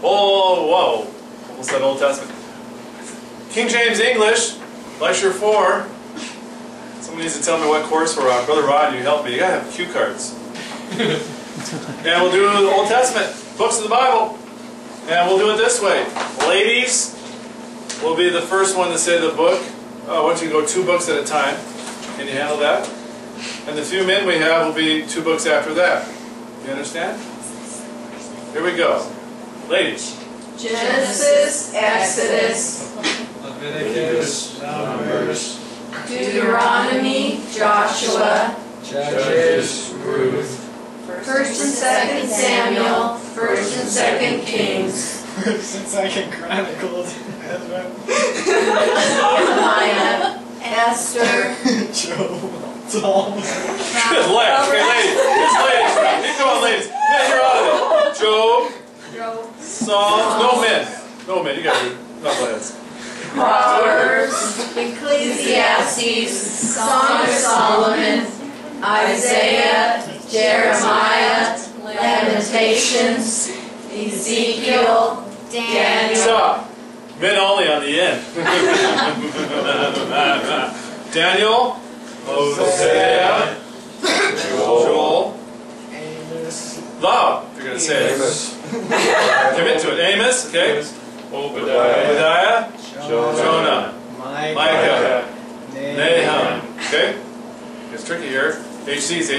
Oh, whoa. Almost said Old Testament. King James English, Lecture 4. Somebody needs to tell me what course we're on. Brother Rod, you help me. You gotta have cue cards. And we'll do the Old Testament, books of the Bible. And we'll do it this way. Ladies will be the first one to say the book. I want you to go 2 books at a time. Can you handle that? And the few men we have will be 2 books after that. You understand? Here we go. Ladies. Genesis, Exodus, Leviticus, Numbers, Deuteronomy, Joshua, Judges, Ruth, 1st and 2nd Samuel, 1st and 2nd Kings, 1st and 2nd Chronicles, Nehemiah, Esther, Job, Psalms. Good laugh. Okay, ladies. It's ladies round. Keep going, ladies. Men, you're out of it. Job, Psalms. No men. No men. You got to do knuckleheads. Proverbs, Ecclesiastes, Song of Solomon, Isaiah, Jeremiah, Lamentations, Ezekiel, Daniel. Stop. Men only on the end. Daniel, Hosea, Joel, Amos. Loud. You're going to say it. Amos. Commit to it. Amos. Okay. Obadiah. Jonah. Micah. Nahum. Nahum. Okay. It's tricky here. HCs.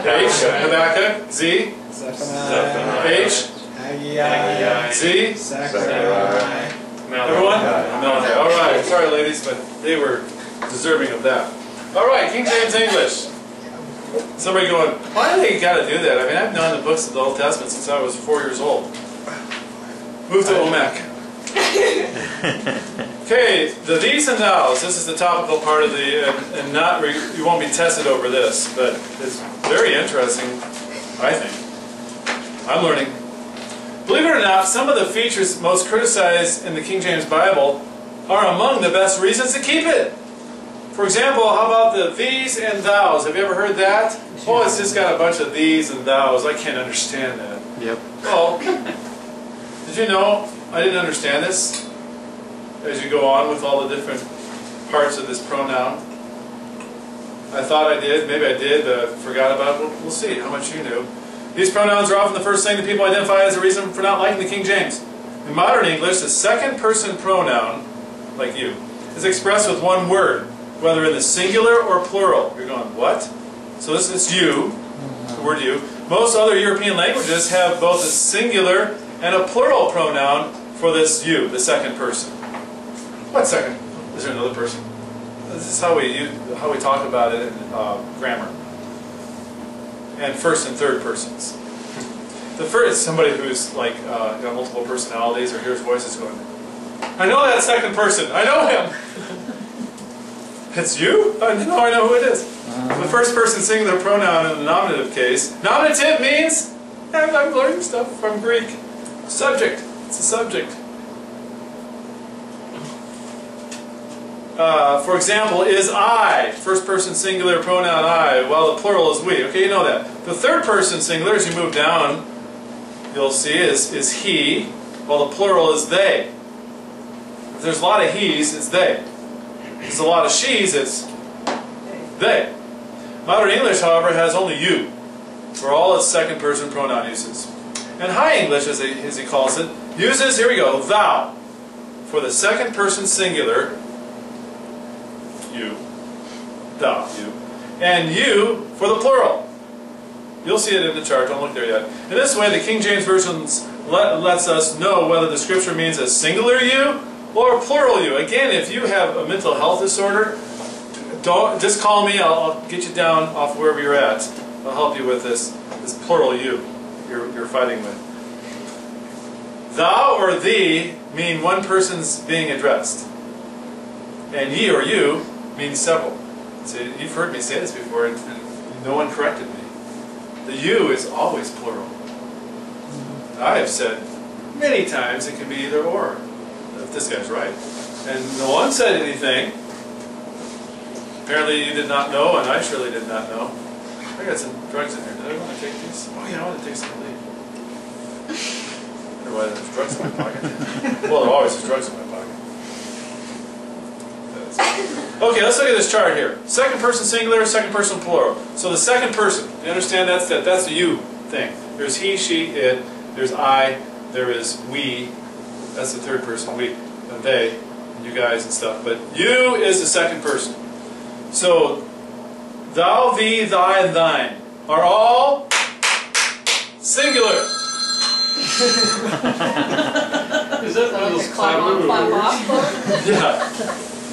H. Habakkuk. Z. Zephaniah. H. Haggai. Z. Zechariah. Everyone? Malachi. All right. Sorry, ladies, but they were deserving of that. All right. King James English. Somebody going, why do they got to do that? I mean, I've known the books of the Old Testament since I was 4 years old. Move to Olmec. Okay, the these and thous. This is the topical part of the, and not you won't be tested over this, but it's very interesting, I think. I'm learning. Believe it or not, some of the features most criticized in the King James Bible are among the best reasons to keep it. For example, how about the these and thous? Have you ever heard that? Oh, it's just got a bunch of these and thous. I can't understand that. Yep. Well, did you know I didn't understand this as you go on with all the different parts of this pronoun? I thought I did. Maybe I did, but I forgot about it. We'll see how much you knew. These pronouns are often the first thing that people identify as a reason for not liking the King James. In modern English, the second person pronoun, like you, is expressed with one word, whether in the singular or plural. You're going, what? So this is you, the word you. Most other European languages have both a singular and a plural pronoun for this you, the second person. What second? Is there another person? This is how we talk about it in grammar. And first and third persons. The first is somebody who's like got multiple personalities or hears voices going, I know that second person. I know him. It's you? I know who it is. The first person singular pronoun in the nominative case. Nominative means, I'm learning stuff from Greek. Subject. It's a subject. For example, is I. First person singular pronoun I, while the plural is we. Okay, you know that. The third person singular, as you move down, you'll see is he, while the plural is they. If there's a lot of he's, it's they. If there's a lot of she's, it's they. Modern English, however, has only you for all its second person pronoun uses. And High English, as he calls it, uses, here we go, thou for the second person singular, you, thou, you, and you for the plural. You'll see it in the chart, don't look there yet. In this way, the King James Version lets us know whether the scripture means a singular you or a plural you. Again, if you have a mental health disorder, don't just call me, I'll get you down off wherever you're at. I'll help you with this plural you you're fighting with. Thou or thee mean one person's being addressed. And ye or you means several. See, you've heard me say this before, and no one corrected me. The you is always plural. I have said many times it can be either or, if this guy's right. And no one said anything. Apparently you did not know, and I surely did not know. I got some drugs in here. Did I want to take these? Oh yeah, I want to take some of these. drugs in my pocket. Well, there always is drugs in my pocket. Okay, let's look at this chart here. Second person singular, second person plural. So the second person, you understand that's the you thing. There's he, she, it. There's I. There is we. That's the third person. We, and they, and you guys and stuff. But you is the second person. So thou, thee, thy, and thine are all singular. Is that one of those clap on, clap off? Yeah.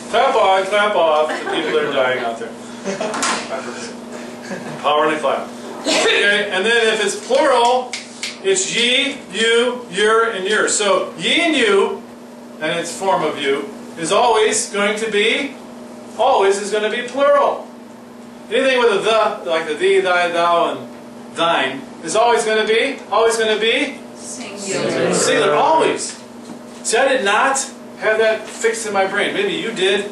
Clap on, clap off to people that are dying out there. Power and a clap. Okay, and then if it's plural, it's ye, you, your, and yours. So ye and you, and its form of you, is always going to be plural. Anything with a the, like the thee, thy, thou, and thine, is always going to be Singular. singular, always. See, I did not have that fixed in my brain. Maybe you did.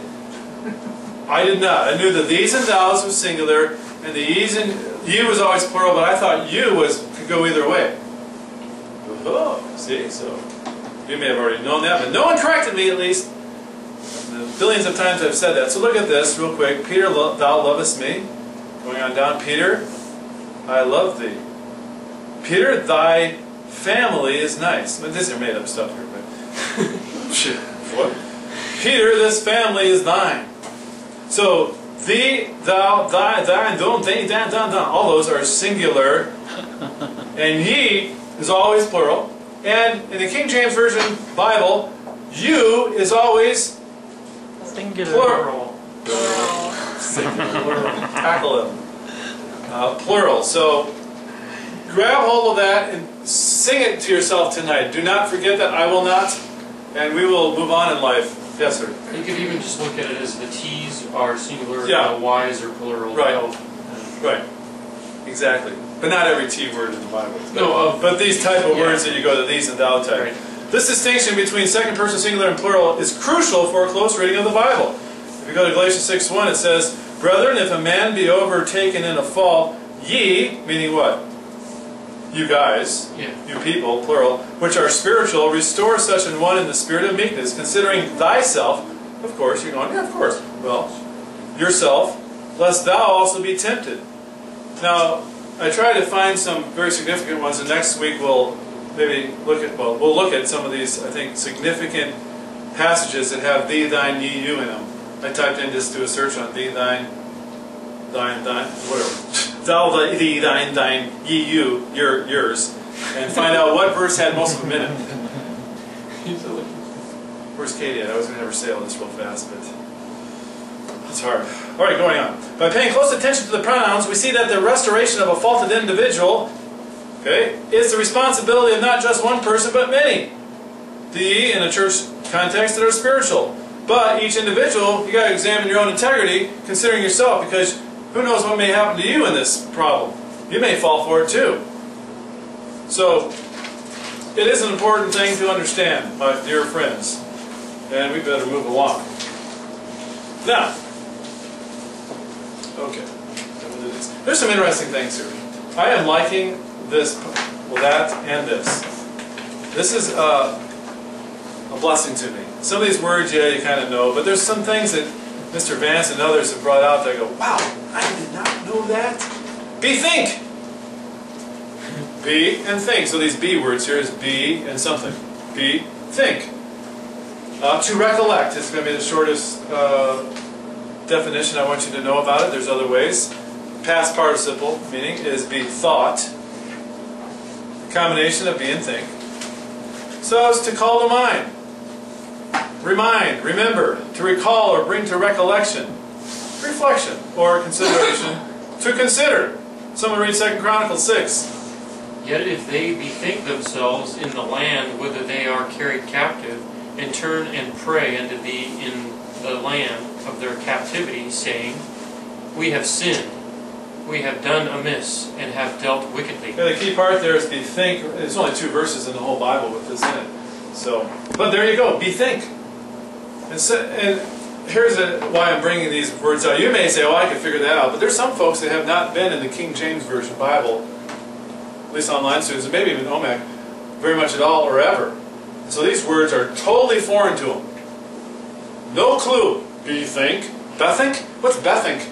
I did not. I knew the these and thous was singular, and the ye's and you was always plural, but I thought you could go either way. Oh, see, so you may have already known that, but no one corrected me, at least. The billions of times I've said that. So look at this real quick. Peter, thou lovest me. Going on down. Peter, I love thee. Peter, thy family is nice. But this is made up stuff here, but shit. What? Peter, this family is thine. So thee, thou, thy, thine, thou, they, dan, dan, dan. All those are singular. And ye is always plural. And in the King James Version Bible, you is always Singular. plural. Singular. Tackle it. Plural. So grab hold of that and sing it to yourself tonight. Do not forget that. I will not. And we will move on in life. Yes, sir. You could even just look at it as the T's are singular, Yeah. and the Y's are plural. Right. Right. Exactly. But not every T word in the Bible. No, but these type of words that you go to these and thou type. Right. This distinction between second person singular and plural is crucial for a close reading of the Bible. If you go to Galatians 6:1, it says, "Brethren, if a man be overtaken in a fault, ye," meaning what? You guys, Yeah. you people, plural, which are spiritual, restore such an one in the spirit of meekness, considering thyself. Of course, you're going, yeah, of course. Well, yourself, lest thou also be tempted. Now, I try to find some very significant ones, and next week we'll maybe look at, well, we'll look at some of these, I think, significant passages that have thee, thine, ye, you in them. I typed in, just do a search on thee, thine, whatever. Thou, thee, thine, ye, you, yours, and find out what verse had most of them in it. Where's Katie at? I was going to have her say all this real fast, but it's hard. All right, going on. By paying close attention to the pronouns, we see that the restoration of a faulted individual, okay, is the responsibility of not just one person, but many. The ye, in a church context, that are spiritual. But each individual, you got to examine your own integrity, considering yourself, because who knows what may happen to you in this problem. You may fall for it too. So, it is an important thing to understand, my dear friends. And we better move along. Now, okay. There's some interesting things here. I am liking this, well, that, and this. This is a blessing to me. Some of these words, yeah, you kind of know, but there's some things that Mr. Vance and others have brought out that I go, wow, I did not know that. Be, think. Be and think. So these be words here is be and something. Be, think. To recollect is going to be the shortest definition I want you to know about it. There's other ways. Past participle, meaning, is be thought. A combination of be and think. So as to call to mind. Remind, remember, to recall or bring to recollection. Reflection or consideration. To consider. Someone read 2 Chronicles 6. Yet if they bethink themselves in the land whither they are carried captive, and turn and pray unto thee in the land of their captivity, saying, We have sinned, we have done amiss, and have dealt wickedly. Yeah, the key part there is bethink. There's only 2 verses in the whole Bible with this in it. So, but there you go, bethink. And here's why I'm bringing these words out. You may say, oh, I could figure that out. But there's some folks that have not been in the King James Version Bible, at least online students, and maybe even OMAC, very much at all or ever. So these words are totally foreign to them. No clue. Bethink. Bethink? What's bethink?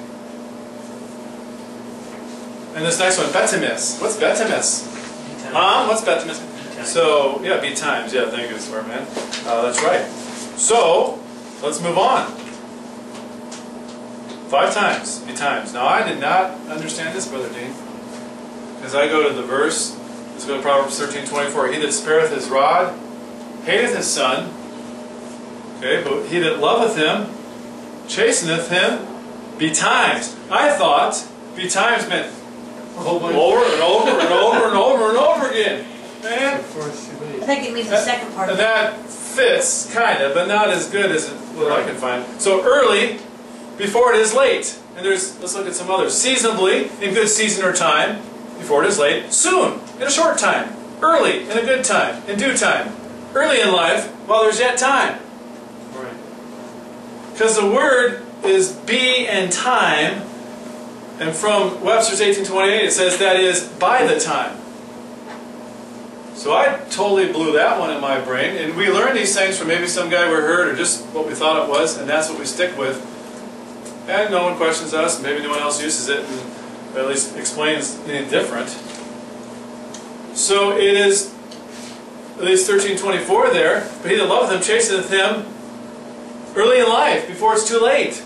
And this next one, betimus. What's betimus? What's betimus? So, yeah, be times. Yeah, thank you, smart man. That's right. So, let's move on. 5 times. Be times. Now, I did not understand this, Brother Dean. As I go to the verse, let's go to Proverbs 13:24. He that spareth his rod hateth his son. Okay, but he that loveth him chasteneth him betimes. I thought betimes meant over and over and over and over and over again. Man. I think it means the second part. And that fits, kind of, but not as good as what I can find. So early, before it is late. And let's look at some others. Seasonably, in good season or time, before it is late. Soon, in a short time. Early, in a good time, in due time. Early in life, while there's yet time. Right. Because the word is be and time, and from Webster's 1828 it says that is by the time. So I totally blew that one in my brain, and we learn these things from maybe some guy we heard or just what we thought it was, and that's what we stick with. And no one questions us, maybe no one else uses it, and at least explains any different. So it is at least 13:24 there, but he that loveth him chasteneth him early in life, before it's too late.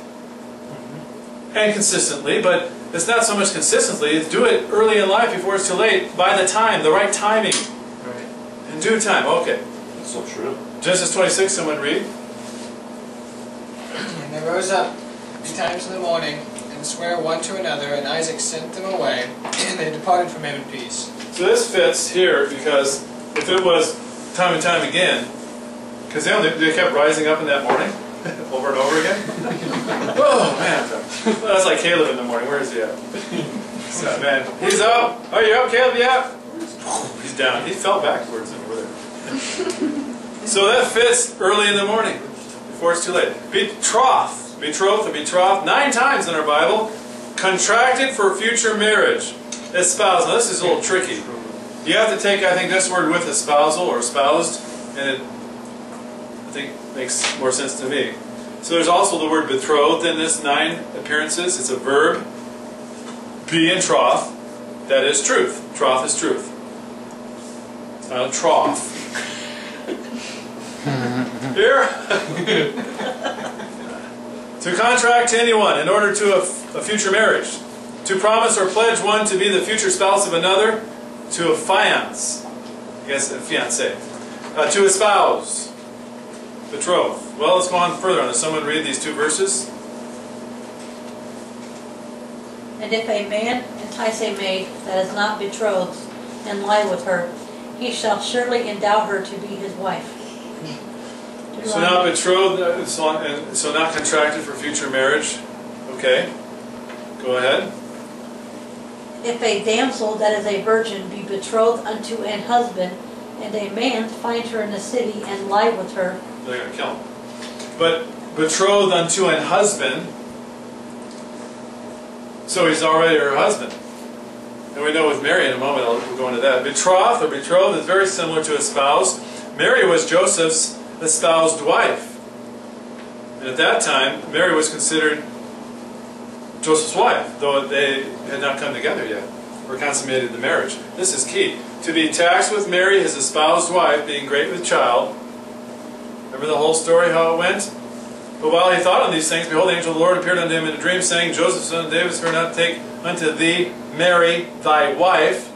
And consistently, but it's not so much consistently, it's do it early in life before it's too late, by the time, the right timing. Right. In due time, okay. That's so true. Genesis 26, someone read. And they rose up betimes in the morning, and sware one to another, and Isaac sent them away, and they departed from him in peace. So this fits here, because if it was time and time again, because they kept rising up in that morning, over and over again. Oh, man. That's like Caleb in the morning. Where is he at? So, man, he's up. Oh, you up, Caleb? Yeah. He's down. He fell backwards over there. So that fits early in the morning, before it's too late. Betroth. Betrothed or betrothed. 9 times in our Bible. Contracted for future marriage. Espoused. Now, this is a little tricky. You have to take, I think, this word with espousal or espoused, and it, I think, makes more sense to me. So there's also the word betrothed in this 9 appearances. It's a verb. Be and troth. That is truth. Troth is truth. It's not a trough. Here. To contract to anyone in order to a future marriage. To promise or pledge one to be the future spouse of another. To affiance. I guess a fiancé. To espouse. Betrothed. Well, let's go on further on this. Someone read these 2 verses. And if a man entice a maid that is not betrothed, and lie with her, he shall surely endow her to be his wife. So not betrothed, so not contracted for future marriage. Okay. Go ahead. If a damsel that is a virgin be betrothed unto an husband, and a man find her in the city and lie with her, they're going to kill him. But betrothed unto an husband, so he's already her husband. And we know with Mary in a moment, we'll go into that. Betrothed or betrothed is very similar to espouse. Mary was Joseph's espoused wife. And at that time, Mary was considered Joseph's wife, though they had not come together yet, or consummated the marriage. This is key. To be taxed with Mary, his espoused wife, being great with child. Remember the whole story, how it went? But while he thought on these things, behold, the angel of the Lord appeared unto him in a dream, saying, Joseph, son of David, fear not to take unto thee Mary, thy wife,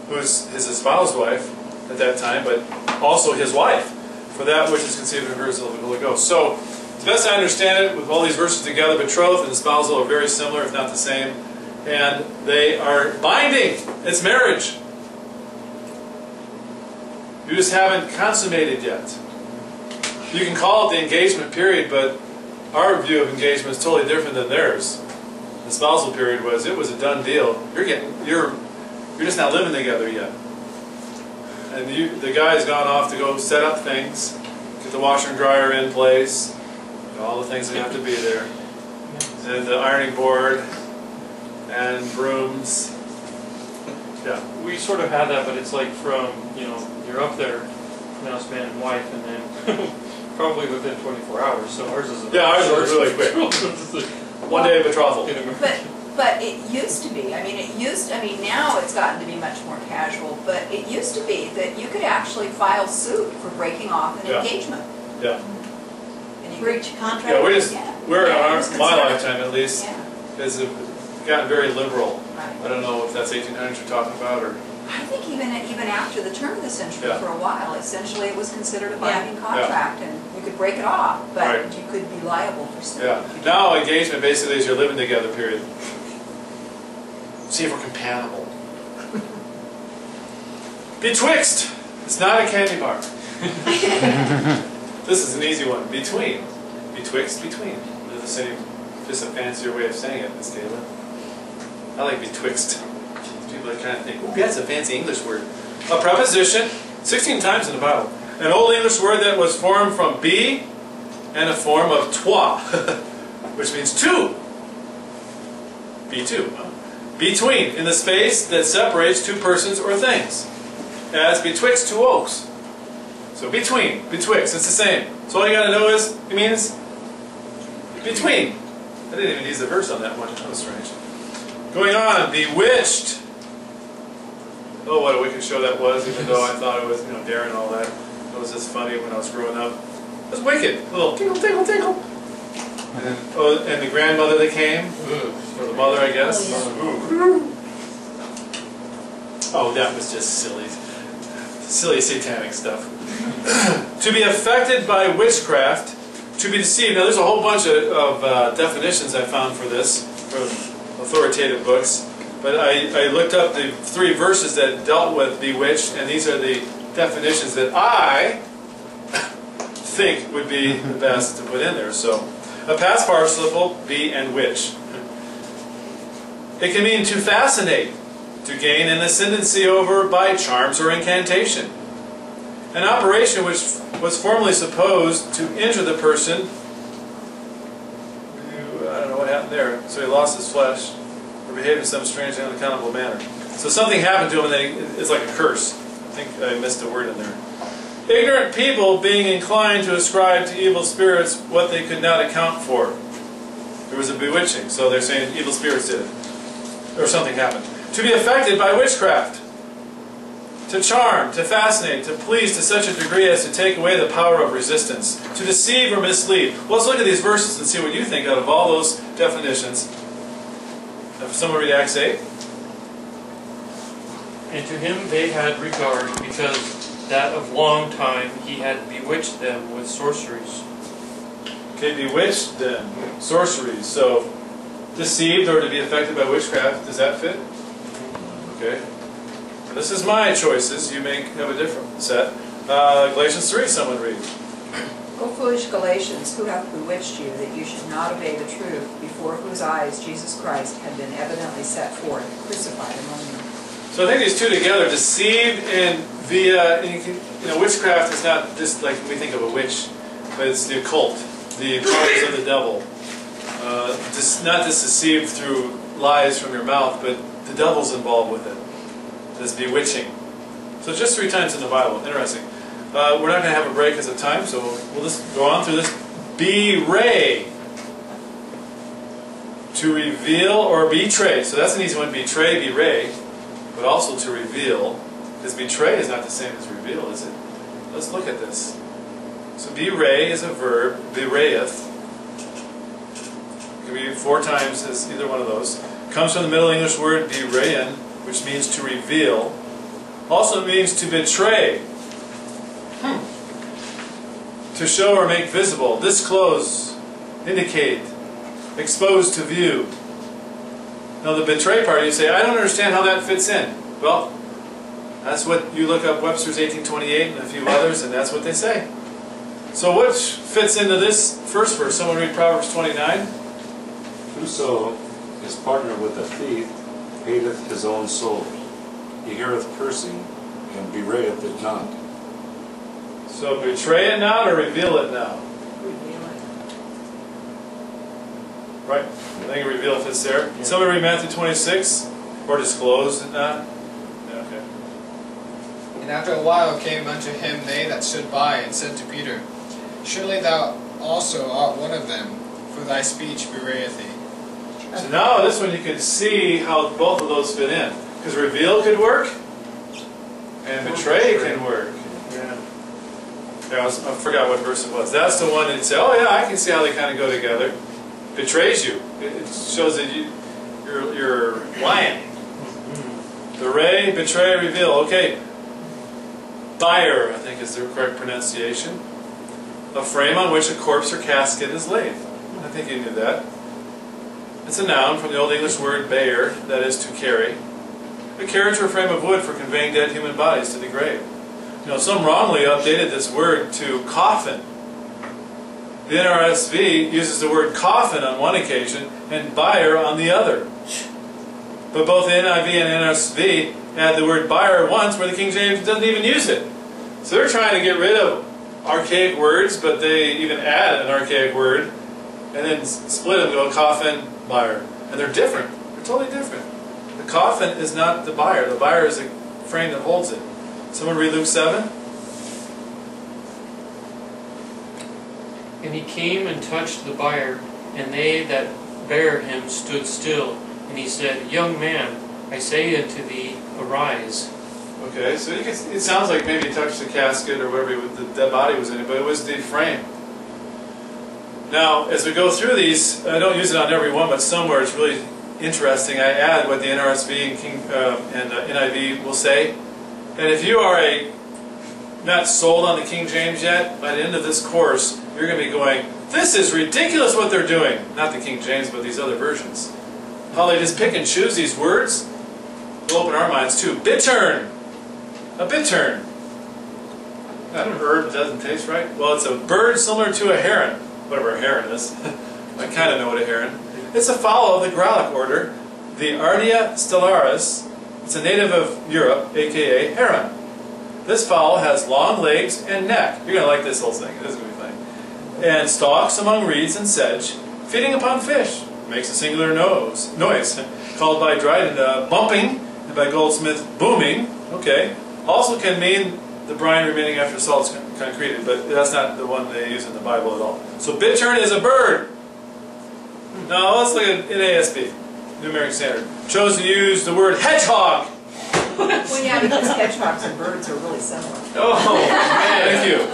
who is his espoused wife at that time, but also his wife, for that which is conceived in her is of the Holy Ghost. So, as best I understand it, with all these verses together, betrothed and espousal are very similar, if not the same, and they are binding. It's marriage. You just haven't consummated yet. You can call it the engagement period, but our view of engagement is totally different than theirs. The spousal period was, it was a done deal. You're just not living together yet. And the guy's gone off to go set up things, get the washer and dryer in place, all the things that have to be there, and the ironing board, and brooms. Yeah. We sort of had that, but it's like from, you're up there pronounced man and wife, and then probably within 24 hours. So ours is Ours was really quick. One day of betrothal. But it used to be, I mean, now it's gotten to be much more casual, but it used to be that you could actually file suit for breaking off an engagement. Yeah. And you Breach contract. Yeah, we're in it was my considered. lifetime at least, Yeah, has gotten very liberal. right. I don't know if that's 1800s you're talking about, or I think even after the turn of the century, Yeah. for a while, essentially it was considered a binding Yeah. contract, and you could break it off, but Right. you could be liable for suit. yeah. Now engagement basically is you're living together, period. See if we're compatible. Betwixt. It's not a candy bar. This is an easy one. Between. Betwixt, between. They're the same, just a fancier way of saying it, Miss Caitlin. I like betwixt. People kind of think, ooh, that's a fancy English word. A preposition, 16 times in the Bible. An old English word that was formed from be and a form of toi, which means two. Be two. Between, in the space that separates two persons or things. As betwixt two oaks. So between, betwixt, it's the same. So all you got to know is, it means between. I didn't even use the verse on that one. That was strange. Going on, bewitched. Oh, what a wicked show that was, even though I thought it was, Darren and all that. It was just funny when I was growing up. It was wicked. A little tinkle, tinkle, tinkle. And the grandmother that came, or the mother, I guess. Oh, that was just silly satanic stuff. To be affected by witchcraft, to be deceived. Now, there's a whole bunch of definitions I found for this from authoritative books. But I looked up the 3 verses that dealt with bewitched, and these are the definitions that I think would be the best to put in there. So, a past participle, be and witch. It can mean to fascinate, to gain an ascendancy over by charms or incantation. An operation which was formerly supposed to injure the person. I don't know what happened there. So he lost his flesh, or behaved in some strange and unaccountable manner. So something happened to him, and it's like a curse. I think I missed a word in there. Ignorant people being inclined to ascribe to evil spirits what they could not account for. There was a bewitching, so they're saying evil spirits did it. Or something happened. To be affected by witchcraft. To charm, to fascinate, to please to such a degree as to take away the power of resistance. To deceive or mislead. Well, let's look at these verses and see what you think out of all those definitions. If someone read Acts 8. And to him they had regard, because that of long time he had bewitched them with sorceries. Okay, bewitched them. Sorceries. So, deceived or to be affected by witchcraft. Does that fit? Okay. This is my choices. You may have a different set. Galatians 3, someone read. O foolish Galatians, who hath bewitched you, that you should not obey the truth, before whose eyes Jesus Christ had been evidently set forth, crucified among you. So I think these two together, deceived and via, witchcraft is not just like we think of a witch, but it's the occult, the powers of the devil. Not just deceived through lies from your mouth, but the devil's involved with it. This bewitching. So just 3 times in the Bible. Interesting. We're not going to have a break as of time, so we'll just go on through this. Bewray. To reveal or betray. So that's an easy one. Betray, bewray. But also to reveal. Because betray is not the same as reveal, is it? Let's look at this. So bewray is a verb. Bewrayeth. It can be 4 times as either one of those. Comes from the Middle English word bewrayen, which means to reveal. Also means to betray. To show or make visible. Disclose. Indicate. Expose to view. Now the betray part, you say, I don't understand how that fits in. Well, that's what you look up Webster's 1828 and a few others, and that's what they say. So which fits into this first verse? Someone read Proverbs 29. Whoso is partner with a thief hateth his own soul. He heareth cursing, and bewrayeth it not. So betray it not or reveal it now? Reveal it. Right? I think reveal fits there. Yeah. Somebody read Matthew 26? Or disclose it not? Yeah, okay. In And after a while came unto him they that stood by, and said to Peter, Surely thou also art one of them, for thy speech bewrayeth thee. So now this one you can see how both of those fit in. Because reveal could work, and betray can work. Yeah. Yeah, I forgot what verse it was. That's the one that you say, oh yeah, I can see how they kind of go together. Betrays you. It shows that you're lying. Bewray, betray, reveal. Okay. Bier, I think is the correct pronunciation. A frame on which a corpse or casket is laid. I think you knew that. It's a noun from the Old English word bear, that is to carry. A carriage or frame of wood for conveying dead human bodies to the grave. You know, some wrongly updated this word to coffin. The NRSV uses the word coffin on one occasion and bier on the other. But both the NIV and NRSV add the word bier once where the King James doesn't even use it. So they're trying to get rid of archaic words, but they even add an archaic word and then split them, go coffin, bier. And they're different. They're totally different. The coffin is not the bier. The bier is the frame that holds it. Someone read Luke 7? And he came and touched the bier, and they that bare him stood still. And he said, Young man, I say unto thee, arise. Okay, so you can, it sounds like maybe he touched the casket or whatever the dead body was in it, but it was the frame. Now, as we go through these, I don't use it on every one, but somewhere it's really interesting. I add what the NRSV and NIV will say. And if you are not sold on the King James yet, by the end of this course, you're going to be going, this is ridiculous what they're doing. Not the King James, but these other versions. How they just pick and choose these words will open our minds too. Bittern. A bittern. Not an herb that doesn't taste right. Well, it's a bird similar to a heron. Whatever a heron is. I kind of know what a heron. It's a fowl of the growlix order, the Ardea stellaris. It's a native of Europe, aka heron. This fowl has long legs and neck. You're going to like this whole thing. This is going to be fun. And stalks among reeds and sedge, feeding upon fish. Makes a singular noise, called by Dryden bumping, and by Goldsmith booming. Okay. Also can mean the brine remaining after salt's concreted, but that's not the one they use in the Bible at all. So bittern is a bird. Now let's look at NASB, New American Standard. Chose to use the word hedgehog. Well, yeah, because hedgehogs and birds are really similar. Oh, man, thank you.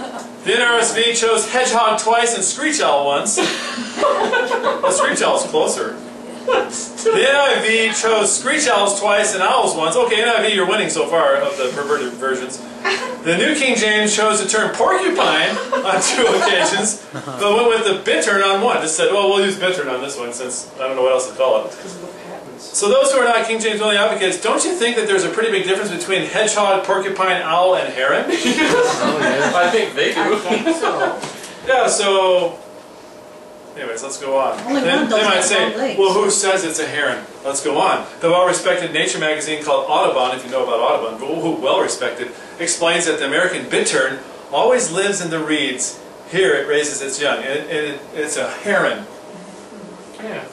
The NRSV chose hedgehog twice and screech owl once. The screech owl's closer. The NIV chose screech owls twice and owls once. Okay, NIV, you're winning so far of the perverted versions. The New King James chose the term porcupine on 2 occasions, but went with the bittern on one. Just said, well, we'll use bittern on this one since I don't know what else to call it. Because of the patents. So those who are not King James only advocates, don't you think that there's a pretty big difference between hedgehog, porcupine, owl, and heron? Oh, yeah. I think they do. I think so. Yeah, so... Anyways, let's go on. Only They one doesn't might have say, long legs. well, who says it's a heron? Let's go on. The well-respected nature magazine called Audubon, if you know about Audubon, well-respected, explains that the American bittern always lives in the reeds. Here it raises its young, and it's a heron. Yeah.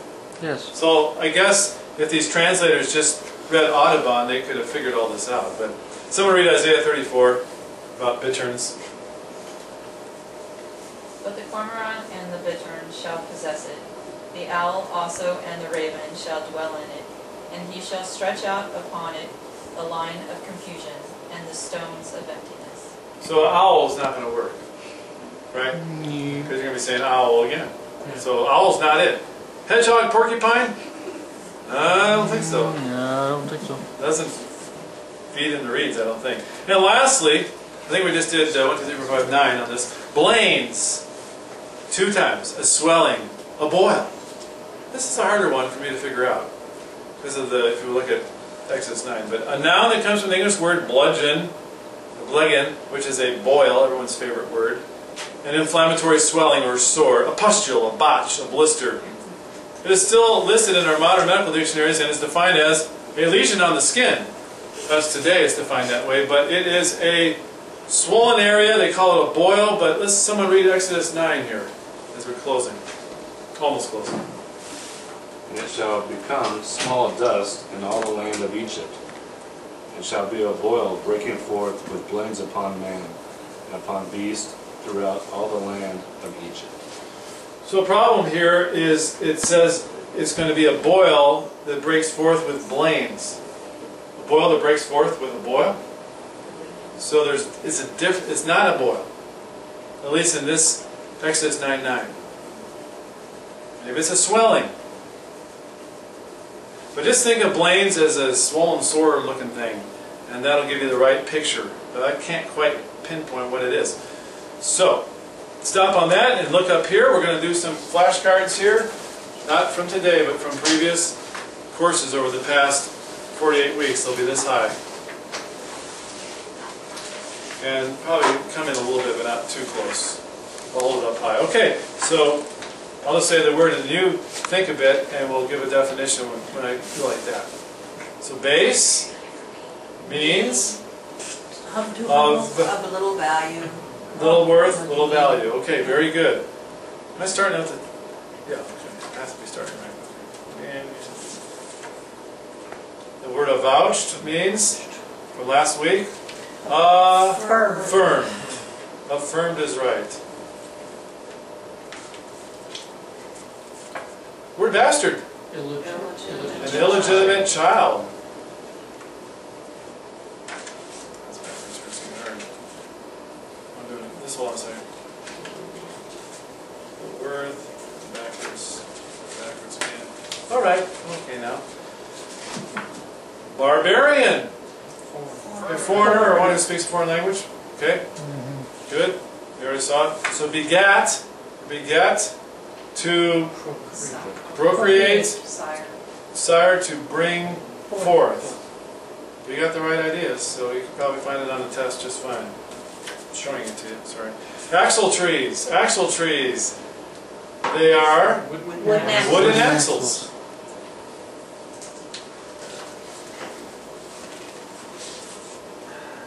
Yes. So I guess if these translators just read Audubon, they could have figured all this out. But someone read Isaiah 34 about bitterns. But the cormorant and the bittern shall possess it, the owl also and the raven shall dwell in it, and he shall stretch out upon it the line of confusion and the stones of emptiness. So owl's not going to work, right? Because you're going to be saying owl again. So owl's not it. Hedgehog, porcupine? I don't think so. No, I don't think so. Doesn't feed in the reeds, I don't think. And lastly, I think we just did 1, 2, 3, 4, 5, 9 on this. Blains. 2 times. A swelling. A boil. This is a harder one for me to figure out. Because of the, if you look at Exodus 9. But a noun that comes from the English word bludgeon, which is a boil, everyone's favorite word. An inflammatory swelling or sore. A pustule, a botch, a blister. It is still listed in our modern medical dictionaries and is defined as a lesion on the skin. Thus today it's defined that way, but it is a swollen area. They call it a boil, but let's someone read Exodus 9 here as we're closing. Almost closing. And it shall become small dust in all the land of Egypt. It shall be a boil breaking forth with blains upon man and upon beast throughout all the land of Egypt. So the problem here is it says it's going to be a boil that breaks forth with blains. A boil that breaks forth with a boil. So it's not a boil. At least in this Exodus 9:9. Maybe it's a swelling. But just think of blains as a swollen, sore looking thing, and that'll give you the right picture. But I can't quite pinpoint what it is. So, stop on that and look up here. We're going to do some flashcards here. Not from today, but from previous courses over the past 48 weeks. They'll be this high. And probably come in a little bit, but not too close. I'll hold it up high. Okay, so I'll just say the word and you think a bit, and we'll give a definition when I feel like that. So base means Of a little value. little worth, little value. Okay, very good. Am I starting out the... Yeah, okay. I have to be starting right. And the word avouched means, from last week, affirmed. Affirmed is right. Word bastard. An illegitimate child. That's backwards. It's getting hard. I'm doing this. Hold on a second. Worth. Backwards again. All right. Okay now. Barbarian. A foreigner or one who speaks a foreign language. Okay. Good. You already saw it. So begat. Beget. To procreate, sire, to bring forth. You got the right ideas, so you can probably find it on the test just fine. I'm showing it to you, sorry. Axle trees. Axle trees. They are wooden axles.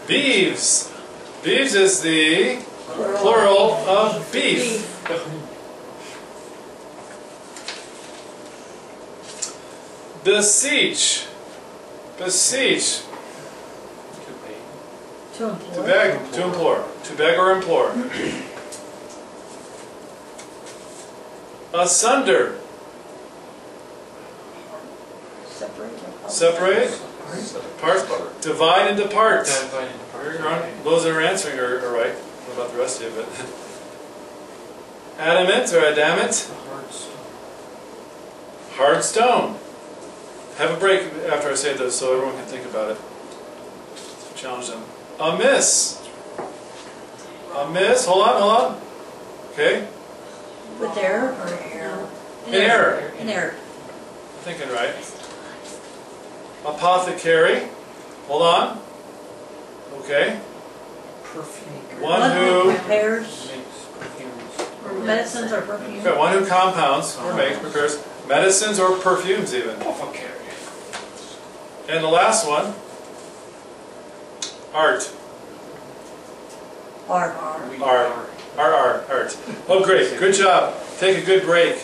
Beeves. Beeves is the plural of beef. Beseech. Beseech. To implore. To beg. To implore. To beg or implore. Asunder. Separate. Part. Divide and depart. Those that are answering are right. What about the rest of you? But adamant or adamant. Hard stone. Have a break after I say this so everyone can think about it. Challenge them. Amiss. Amiss. Hold on. Okay. With error or error? In error. In error. Thinking right. Apothecary. Hold on. Okay. One who prepares medicines or perfumes. Okay, one who compounds or makes, prepares medicines or perfumes even. And the last one, art. Art. Art. Oh, great. Good job. Take a good break.